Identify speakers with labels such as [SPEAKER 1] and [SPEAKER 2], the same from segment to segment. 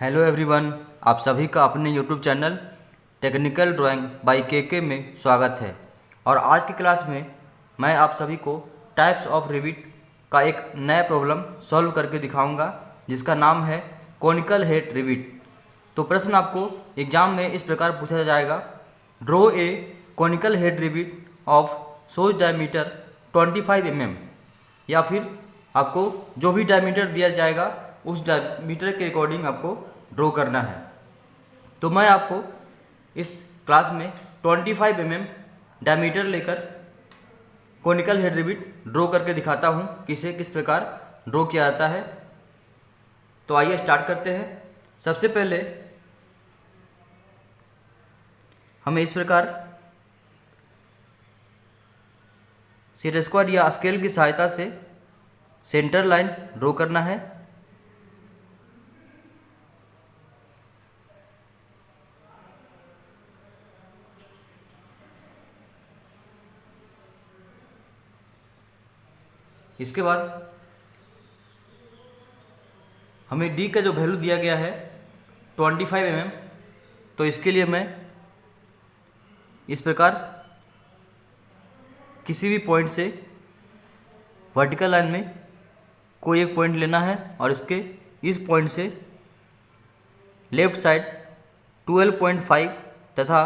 [SPEAKER 1] Hello everyone, आप सभी का अपने YouTube channel technical drawing by के में स्वागत है। और आज की क्लास में मैं आप सभी को टाइप्स ऑफ रिविट का एक नया प्रॉब्लम सॉल्व करके दिखाऊंगा, जिसका नाम है कॉनिकल हेड रिविट। तो प्रश्न आपको एग्जाम में इस प्रकार पूछा जाएगा, draw a conical head rivet of shows diameter 25 mm, या फिर आपको जो भी डायमीटर दिया जाएगा उस डायमीटर के अकॉर्डिंग आपको ड्रॉ करना है। तो मैं आपको इस क्लास में 25 mm डायमीटर लेकर कॉनिकल हेड रिविट ड्रॉ करके दिखाता हूँ कि इसे किस प्रकार ड्रॉ किया जाता है। तो आइए स्टार्ट करते हैं। सबसे पहले हमें इस प्रकार सेट स्क्वायर या स्केल की सहायता से सेंटर लाइन ड्रॉ करना है। इसके बाद हमें डी का जो वैल्यू दिया गया है 25 mm, तो इसके लिए मैं इस प्रकार किसी भी पॉइंट से वर्टिकल लाइन में कोई एक पॉइंट लेना है और इसके इस पॉइंट से लेफ्ट साइड 12.5 तथा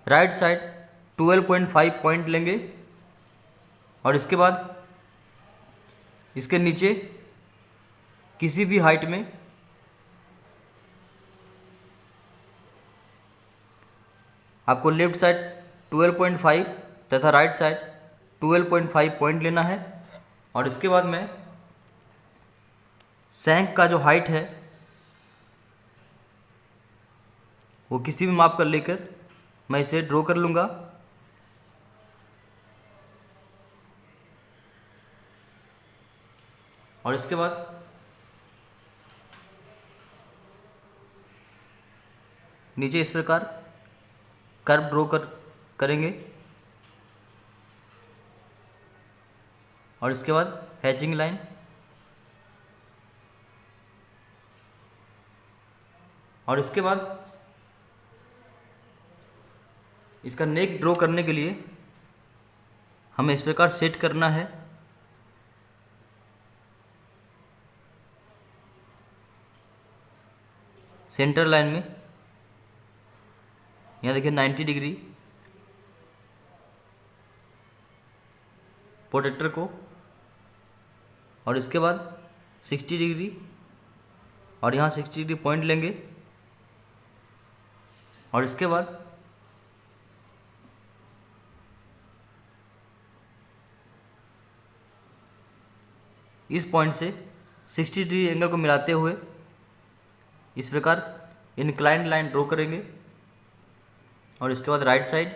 [SPEAKER 1] राइट साइड 12.5 पॉइंट लेंगे। और इसके बाद इसके नीचे किसी भी हाइट में आपको लेफ्ट साइड 12.5 तथा राइट साइड 12.5 पॉइंट लेना है। और इसके बाद मैं सैंक का जो हाइट है वो किसी भी माप का लेकर मैं इसे ड्रॉ कर लूँगा। और इसके बाद नीचे इस प्रकार कर्व ड्रॉ करेंगे। और इसके बाद हैचिंग लाइन। और इसके बाद इसका नेक ड्रॉ करने के लिए हमें इस प्रकार सेट करना है। सेंटर लाइन में यहाँ देखिए 90 डिग्री प्रोटेक्टर को, और इसके बाद 60 डिग्री और यहाँ 60 डिग्री पॉइंट लेंगे। और इसके बाद इस पॉइंट से 60 डिग्री एंगल को मिलाते हुए इस प्रकार इंक्लाइंड लाइन ड्रॉ करेंगे। और इसके बाद राइट साइड,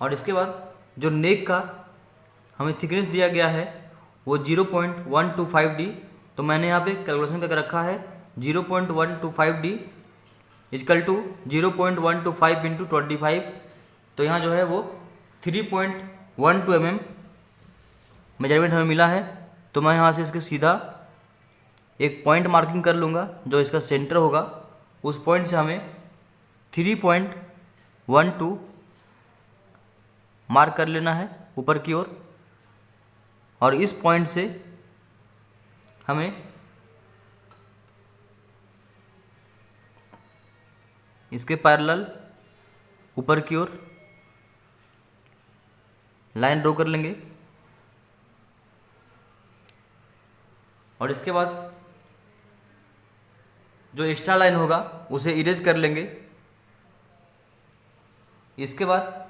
[SPEAKER 1] और इसके बाद जो नेक का हमें थिकनेस दिया गया है वो 0.125D। तो मैंने यहाँ पे कैलकुलेशन करके रखा है 0.125D इजकल टू 0.125 इंटू 25। तो यहाँ जो है वो 3.12 mm मेजरमेंट हमें मिला है। तो मैं यहाँ से इसके सीधा एक पॉइंट मार्किंग कर लूँगा जो इसका सेंटर होगा। उस पॉइंट से हमें 3.12 मार्क कर लेना है ऊपर की ओर। और इस पॉइंट से हमें इसके पैरेलल ऊपर की ओर लाइन ड्रॉ कर लेंगे। और इसके बाद जो एक्स्ट्रा लाइन होगा उसे इरेज कर लेंगे। इसके बाद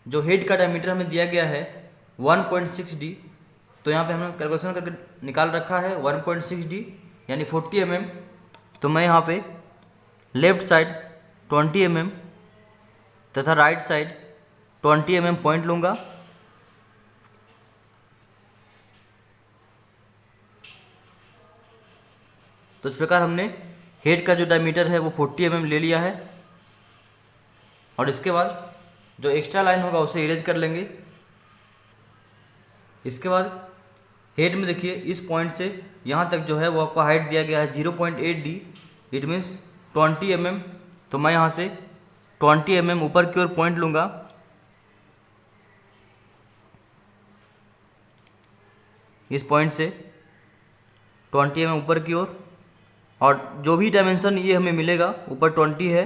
[SPEAKER 1] जो हेड का डायमीटर हमें दिया गया है 1.6D, तो यहाँ पे हमने कैलकुलेशन करके निकाल रखा है 1.6D यानी 40 mm। तो मैं यहाँ पे लेफ्ट साइड 20 mm तथा राइट साइड 20 mm पॉइंट लूँगा। तो इस प्रकार हमने हेड का जो डायमीटर है वो 40 mm ले लिया है। और इसके बाद जो एक्स्ट्रा लाइन होगा उसे इरेज कर लेंगे। इसके बाद हेड में देखिए इस पॉइंट से यहाँ तक जो है वो आपका हाइट दिया गया है 0.8 डी, इट मीन्स 20 mm। तो मैं यहाँ से 20 mm ऊपर की ओर पॉइंट लूँगा। इस पॉइंट से 20 mm ऊपर की ओर, और जो भी डायमेंशन ये हमें मिलेगा ऊपर 20 है,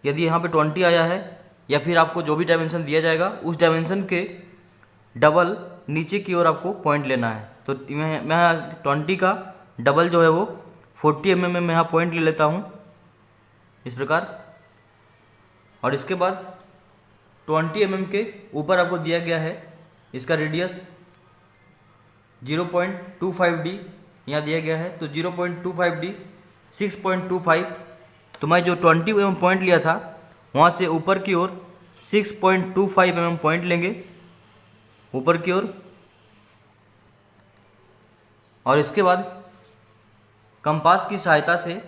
[SPEAKER 1] यदि यहाँ पे 20 आया है या फिर आपको जो भी डायमेंशन दिया जाएगा उस डायमेंशन के डबल नीचे की ओर आपको पॉइंट लेना है। तो मैं 20 का डबल जो है वो 40 mm में मैं यहाँ पॉइंट ले लेता हूँ इस प्रकार। और इसके बाद 20 mm के ऊपर आपको दिया गया है इसका रेडियस 0.25 डी यहाँ दिया गया है। तो 0.25 डी 6.25, तो मैं जो 20 mm पॉइंट लिया था वहाँ से ऊपर की ओर 6.25 mm पॉइंट लेंगे ऊपर की ओर। और इसके बाद कंपास की सहायता से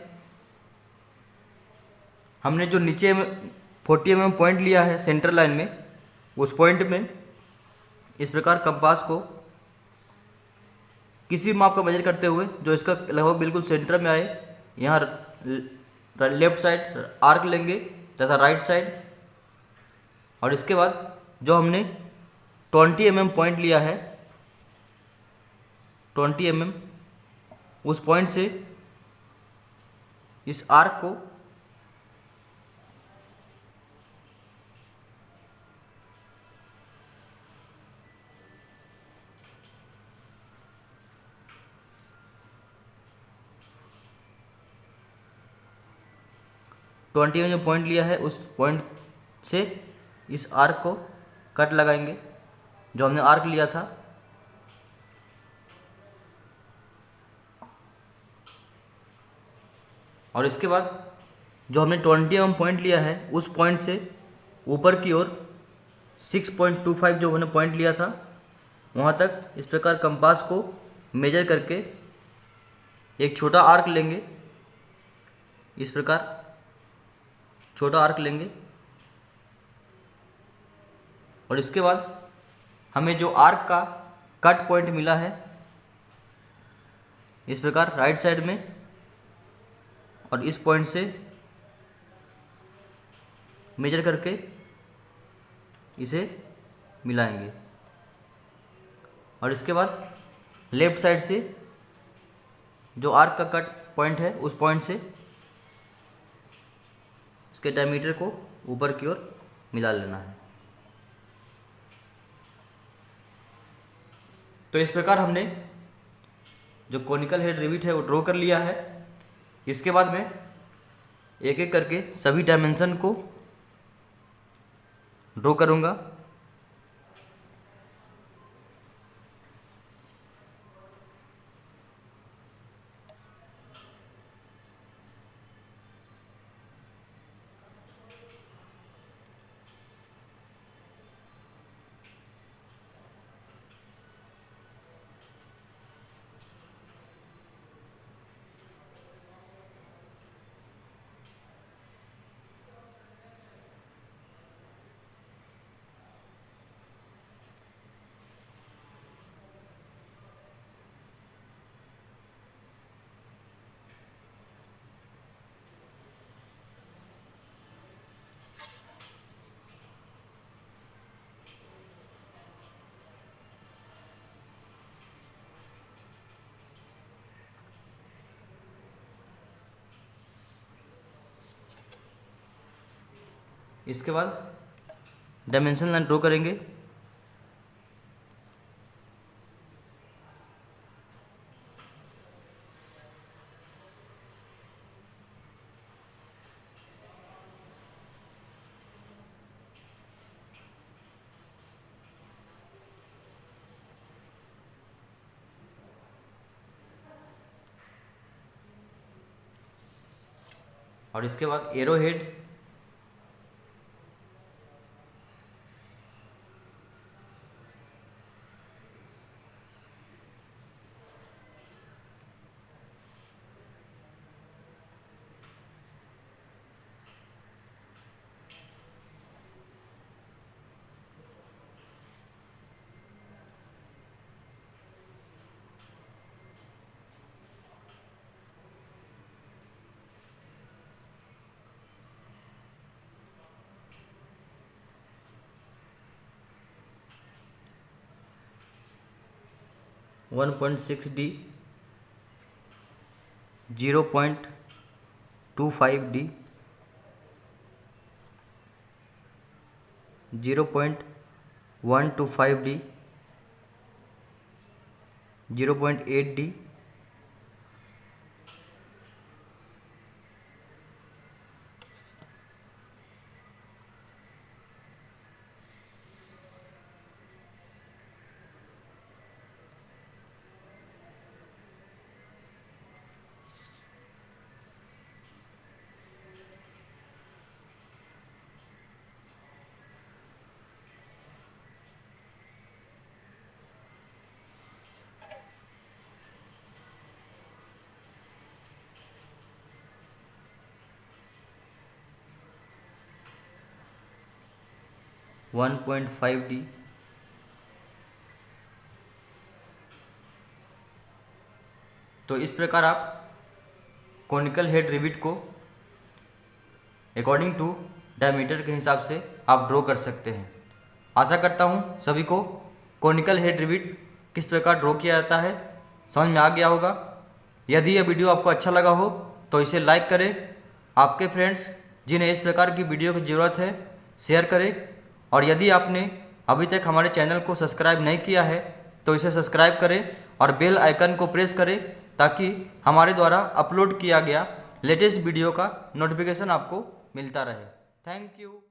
[SPEAKER 1] हमने जो नीचे 40 mm पॉइंट लिया है सेंटर लाइन में, उस पॉइंट में इस प्रकार कंपास को किसी माप का मेजर करते हुए जो इसका लगभग बिल्कुल सेंटर में आए, यहाँ लेफ्ट साइड आर्क लेंगे तथा राइट साइड। और इसके बाद जो हमने 20 mm पॉइंट लिया है 20 mm, उस पॉइंट से इस आर्क को ट्वेंटी में जो पॉइंट लिया है उस पॉइंट से इस आर्क को कट लगाएंगे जो हमने आर्क लिया था। और इसके बाद जो हमने 20 mm पॉइंट लिया है उस पॉइंट से ऊपर की ओर 6.25 जो हमने पॉइंट लिया था वहाँ तक इस प्रकार कंपास को मेजर करके एक छोटा आर्क लेंगे। इस प्रकार छोटा आर्क लेंगे और इसके बाद हमें जो आर्क का कट पॉइंट मिला है इस प्रकार राइट साइड में, और इस पॉइंट से मेजर करके इसे मिलाएंगे। और इसके बाद लेफ्ट साइड से जो आर्क का कट पॉइंट है उस पॉइंट से इसके डायमीटर को ऊपर की ओर मिला लेना है। तो इस प्रकार हमने जो कोनिकल हेड रिविट है वो ड्रॉ कर लिया है। इसके बाद में एक एक करके सभी डायमेंशन को ड्रॉ करूँगा। इसके बाद डायमेंशन लाइन ड्रॉ करेंगे। और इसके बाद arrow head, 1.6D, 0.25D, 0.125D, 0.8D, 1.5D, तो इस प्रकार आप कॉनिकल हेड रिविट को अकॉर्डिंग टू डायमीटर के हिसाब से आप ड्रॉ कर सकते हैं। आशा करता हूँ सभी को कॉनिकल हेड रिविट किस प्रकार ड्रॉ किया जाता है समझ में आ गया होगा। यदि यह वीडियो आपको अच्छा लगा हो तो इसे लाइक करें, आपके फ्रेंड्स जिन्हें इस प्रकार की वीडियो की ज़रूरत है शेयर करें, और यदि आपने अभी तक हमारे चैनल को सब्सक्राइब नहीं किया है तो इसे सब्सक्राइब करें और बेल आइकन को प्रेस करें ताकि हमारे द्वारा अपलोड किया गया लेटेस्ट वीडियो का नोटिफिकेशन आपको मिलता रहे। Thank you.